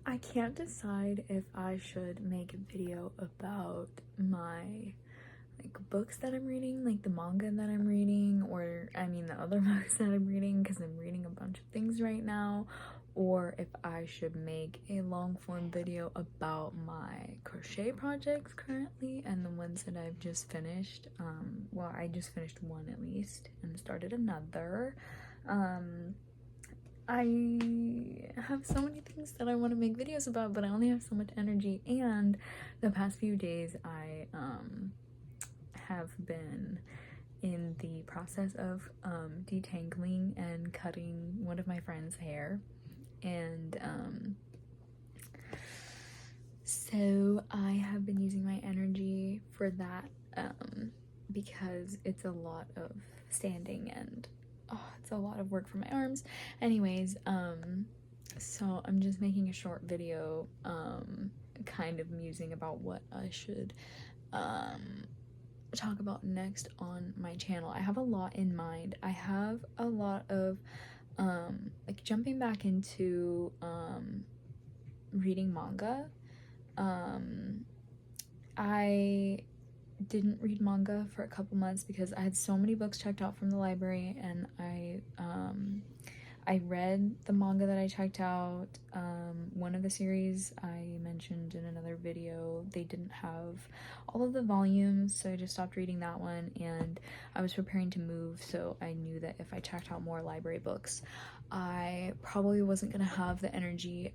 I can't decide if I should make a video about my books that I'm reading, like the manga that I'm reading, or I mean the other books that I'm reading, because I'm reading a bunch of things right now, or if I should make a long form video about my crochet projects currently and the ones that I've just finished. Well, I just finished one at least and started another. I have so many things that I want to make videos about, but I only have so much energy, and the past few days I have been in the process of detangling and cutting one of my friend's hair, and so I have been using my energy for that because it's a lot of standing and it's a lot of work for my arms. Anyways, so I'm just making a short video kind of musing about what I should talk about next on my channel. I have a lot in mind. I have a lot of like jumping back into reading manga. I didn't read manga for a couple months because I had so many books checked out from the library, and I read the manga that I checked out. One of the series I mentioned in another video, they didn't have all of the volumes, so I just stopped reading that one, and I was preparing to move, so I knew that if I checked out more library books, I probably wasn't gonna have the energy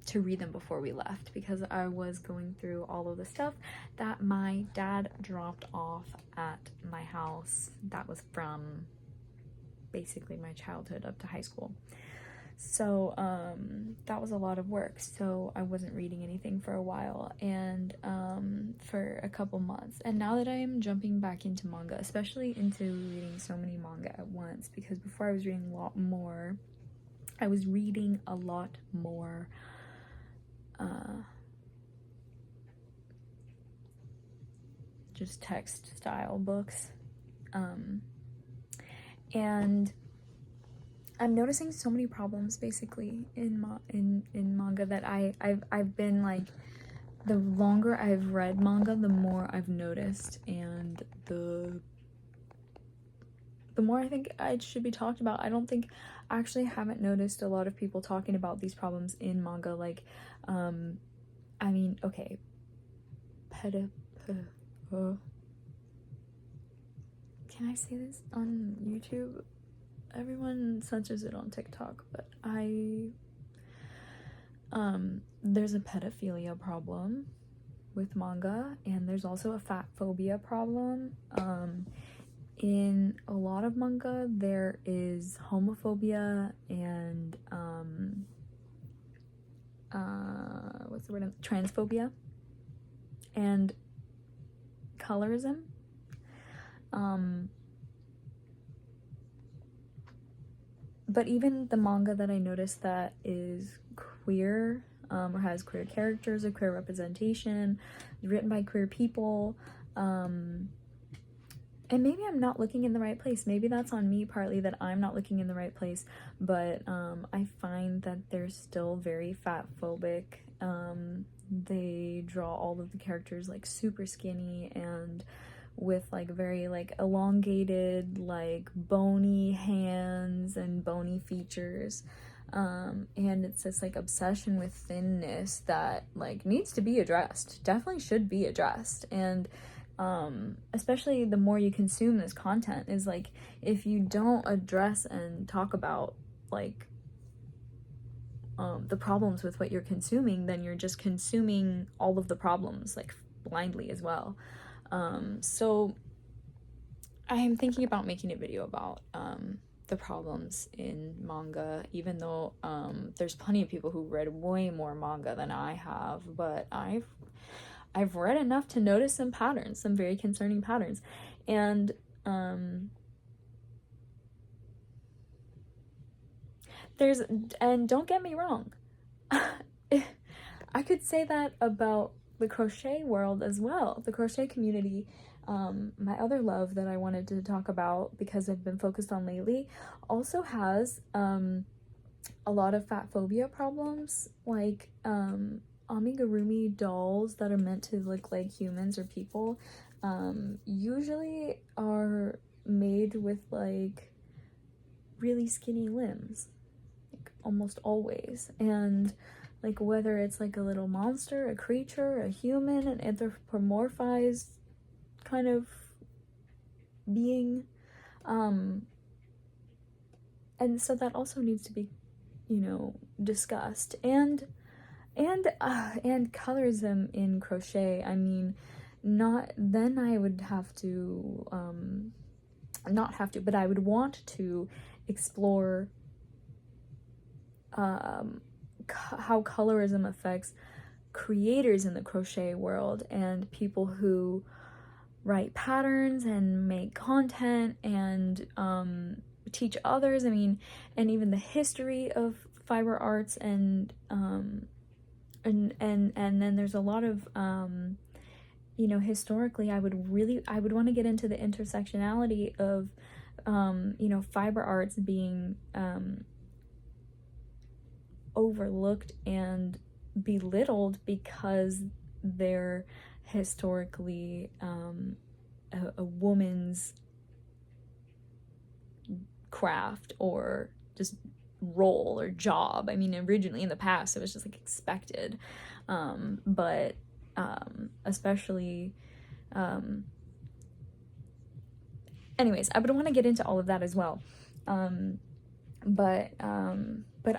to read them before we left, because I was going through all of the stuff that my dad dropped off at my house that was from basically my childhood up to high school. So that was a lot of work, so I wasn't reading anything for a while, and for a couple months. And now that I am jumping back into manga, especially into reading so many manga at once, because before I was reading a lot more just text style books, and I'm noticing so many problems basically in manga that I've been like, the longer I've read manga, the more I've noticed, and the more I think it should be talked about. I don't think, I actually haven't noticed a lot of people talking about these problems in manga, like I mean, okay, can I say this on YouTube? Everyone censors it on TikTok, but there's a pedophilia problem with manga, and there's also a fat phobia problem. In a lot of manga there is homophobia and what's the word, transphobia and colorism. But even the manga that I noticed that is queer, or has queer characters or queer representation, written by queer people, and maybe I'm not looking in the right place. Maybe that's on me partly, that I'm not looking in the right place, but I find that they're still very fat phobic. They draw all of the characters like super skinny and with like very like elongated, like bony hands and bony features, and it's this like obsession with thinness that like needs to be addressed, definitely should be addressed. And especially the more you consume this content, is like, if you don't address and talk about like the problems with what you're consuming, then you're just consuming all of the problems like blindly as well. So I am thinking about making a video about the problems in manga, even though there's plenty of people who read way more manga than I have, but I've read enough to notice some patterns, some very concerning patterns. And and don't get me wrong, I could say that about the crochet world as well, the crochet community. My other love that I wanted to talk about, because I've been focused on lately, also has a lot of fat phobia problems, like amigurumi dolls that are meant to look like humans or people, usually are made with like really skinny limbs, like almost always. And like whether it's like a little monster, a creature, a human, an anthropomorphized kind of being, and so that also needs to be, you know, discussed. And colorism in crochet. I mean, not then I would have to not have to, but I would want to explore how colorism affects creators in the crochet world and people who write patterns and make content and teach others. I mean, and even the history of fiber arts and then there's a lot of you know, historically I would want to get into the intersectionality of you know, fiber arts being overlooked and belittled because they're historically a woman's craft or just role or job. I mean, originally in the past it was just like expected, but especially anyways, I would want to get into all of that as well. But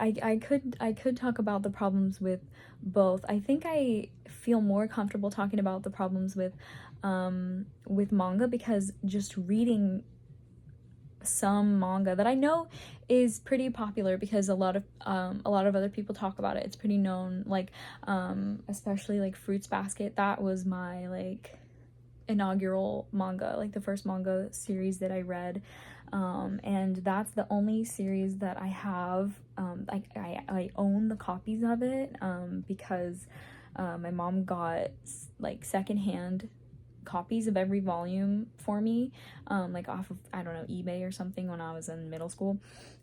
I could talk about the problems with both. I think I feel more comfortable talking about the problems with manga because just reading some manga that I know is pretty popular because a lot of other people talk about it. It's pretty known, like especially like Fruits Basket. That was my like inaugural manga, like the first manga series that I read, and that's the only series that I have. I own the copies of it because my mom got like secondhand copies of every volume for me, like off of, I don't know, eBay or something when I was in middle school,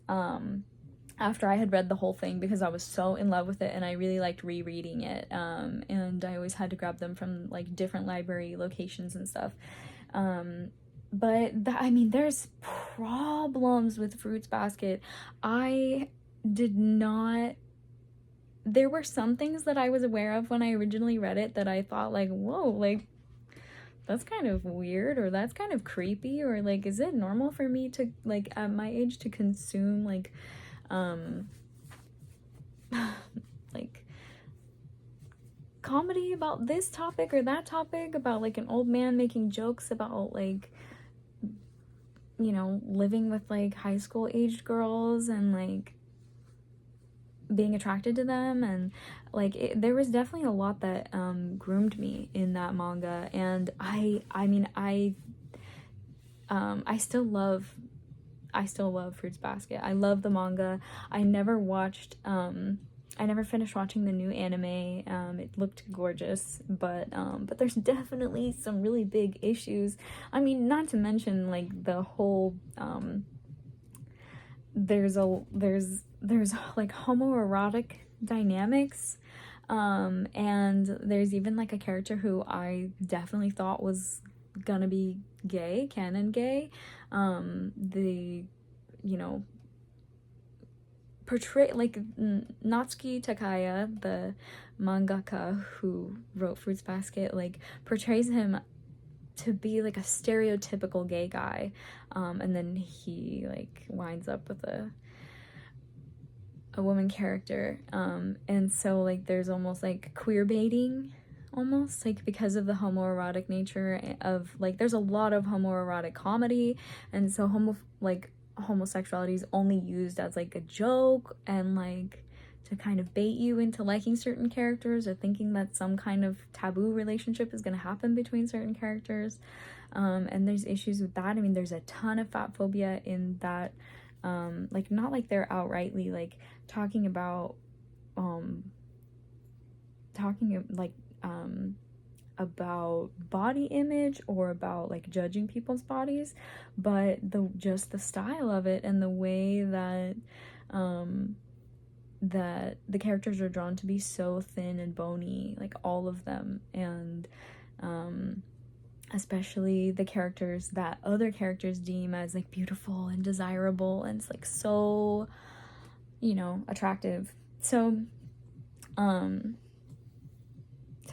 after I had read the whole thing because I was so in love with it and I really liked rereading it, and I always had to grab them from like different library locations and stuff. But I mean, there's problems with Fruits Basket. There were some things that I was aware of when I originally read it that I thought like, whoa, like that's kind of weird, or that's kind of creepy, or like, is it normal for me to like at my age to consume like like comedy about this topic or that topic, about like an old man making jokes about like, you know, living with like high school aged girls and like being attracted to them, and like there was definitely a lot that groomed me in that manga. And I mean I still love Fruits Basket. I love the manga. I never finished watching the new anime. It looked gorgeous, but there's definitely some really big issues. I mean, not to mention like the whole there's like homoerotic dynamics, and there's even like a character who I definitely thought was gonna be gay, canon gay. The, you know, portray like Natsuki Takaya, the mangaka who wrote Fruits Basket, like portrays him to be like a stereotypical gay guy, and then he like winds up with a woman character, and so like there's almost like queer baiting, almost like because of the homoerotic nature of like there's a lot of homoerotic comedy, and so homosexuality is only used as like a joke and like to kind of bait you into liking certain characters or thinking that some kind of taboo relationship is going to happen between certain characters, and there's issues with that. I mean, there's a ton of fat phobia in that, like not like they're outrightly like talking about about body image or about like judging people's bodies, but the style of it and the way that that the characters are drawn to be so thin and bony, like all of them, and especially the characters that other characters deem as like beautiful and desirable, and it's like so, you know, attractive. So so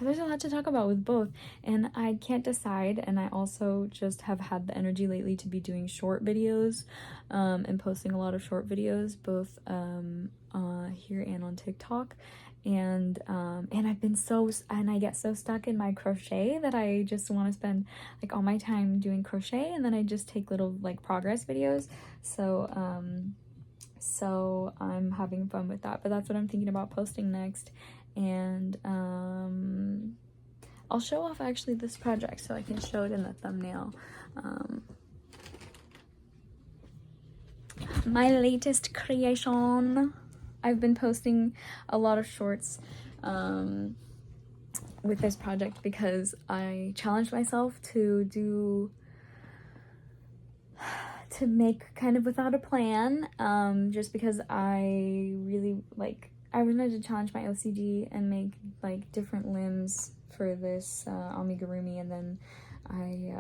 there's a lot to talk about with both, and I can't decide. And I also just have had the energy lately to be doing short videos and posting a lot of short videos, both here and on TikTok. And I've been and I get so stuck in my crochet that I just want to spend like all my time doing crochet, and then I just take little like progress videos. So so I'm having fun with that, but that's what I'm thinking about posting next. And I'll show off actually this project so I can show it in the thumbnail. My latest creation. I've been posting a lot of shorts with this project because I challenged myself to make kind of without a plan, just because I really I wanted to challenge my OCD and make like different limbs for this amigurumi, and then I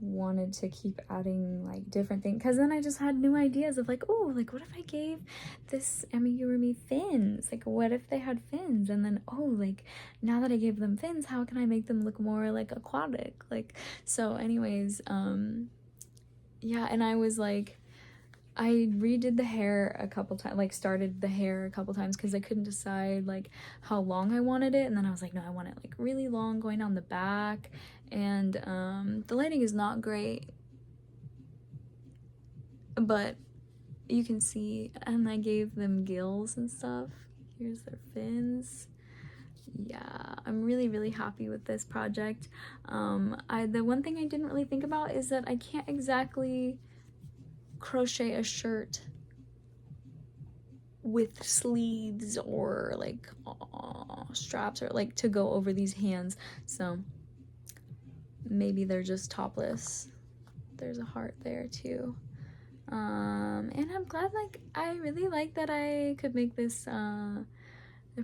wanted to keep adding like different things, because then I just had new ideas of like, oh, like what if I gave this amigurumi fins, like what if they had fins, and then oh, like now that I gave them fins, how can I make them look more like aquatic, like. So anyways, yeah, and I was like, I redid the hair a couple times, like started the hair a couple times because I couldn't decide like how long I wanted it, and then I was like, no, I want it like really long going down the back, and the lighting is not great, but you can see, and I gave them gills and stuff. Here's their fins. Yeah, I'm really happy with this project. The one thing I didn't really think about is that I can't exactly crochet a shirt with sleeves or like straps or like to go over these hands, so maybe they're just topless. There's a heart there too. And I'm glad, like I really like that I could make this a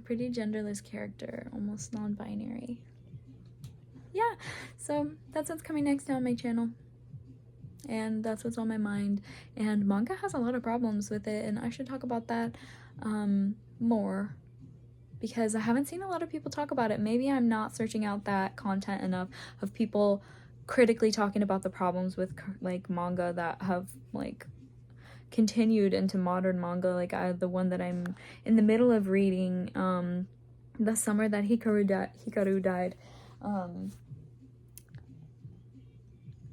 pretty genderless character, almost non-binary. Yeah, so that's what's coming next on my channel, and that's what's on my mind. And manga has a lot of problems with it, and I should talk about that more, because I haven't seen a lot of people talk about it. Maybe I'm not searching out that content enough of people critically talking about the problems with like manga that have like continued into modern manga. Like the one that I'm in the middle of reading, the summer that Hikaru died,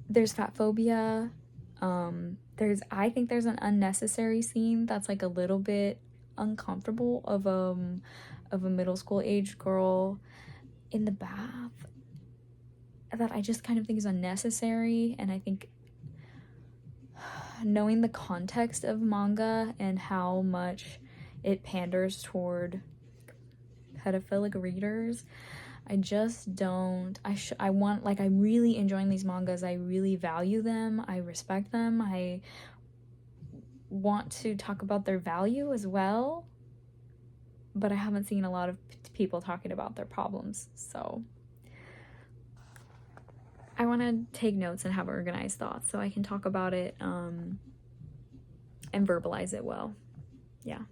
there's fat phobia. I think there's an unnecessary scene that's like a little bit uncomfortable of a middle school age girl in the bath that I just kind of think is unnecessary. And I think knowing the context of manga and how much it panders toward pedophilic readers, I just don't. I'm really enjoying these mangas. I really value them. I respect them. I want to talk about their value as well, but I haven't seen a lot of people talking about their problems. So I want to take notes and have organized thoughts so I can talk about it and verbalize it well. Yeah.